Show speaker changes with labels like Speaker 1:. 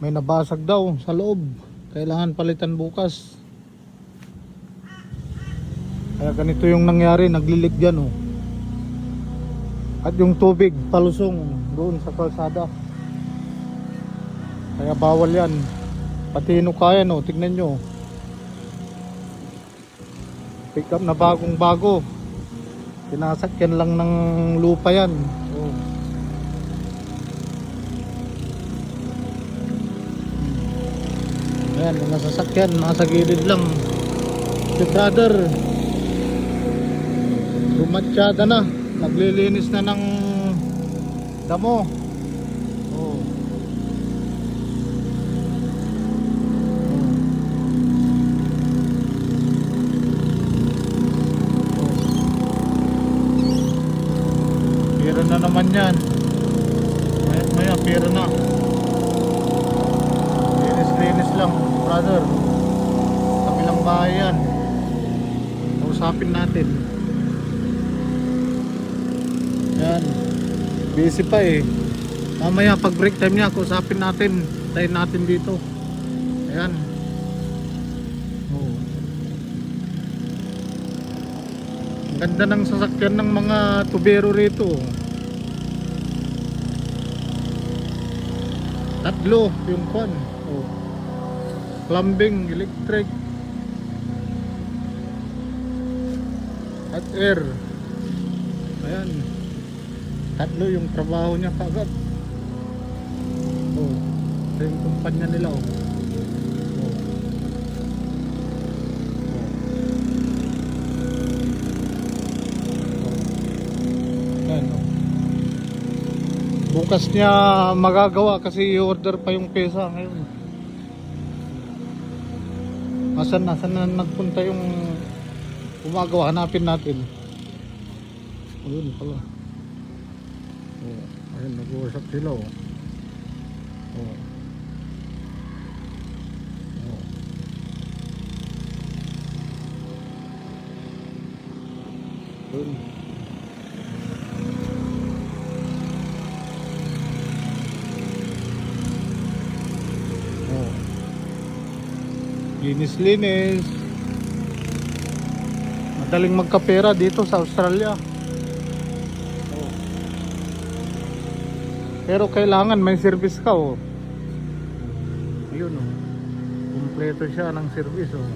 Speaker 1: May nabasag daw sa loob. Kailangan palitan bukas. Kaya ganito yung nangyari, naglilik dyan oh. At yung tubig palusong doon sa kalsada. Kaya bawal yan. Pati hinukayan oh, tignan nyo. Pick up na bagong bago. Tinasakyan lang ng lupa yan oh. Ayan, mga sasakyan, nasa gilid lang. Si brother lumatsyada na, naglilinis na ng damo oh. Pira na naman yan. Maya pira na. Linis lang brother. Kabilang bahay yan. Kausapin natin. Yan. Busy pa eh. Mamaya pag break time niya kausapin natin. Tayin natin dito. Ayan. Oh. Ang ganda ng sasakyan ng mga tubero rito. Tatlo yung kwan oh. Plumbing, electric at air. Ayan. Tatlo yung trabaho niya kagad oh. Ito yung kumpanya nila oh. Oh. Oh. Ayan oh. Bukas niya magagawa kasi i-order pa yung pesa ngayon. Asan na nagpunta yung gumagawa? Hanapin natin. Ayun pala. Oh, ayun, nag-uusap sila oh. Oh. Oh. Ayun. Linis-linis. Madaling magkapera dito sa Australia oh. Pero kailangan may service ka oh. Ayun oh. Kumpleto siya ng service oh.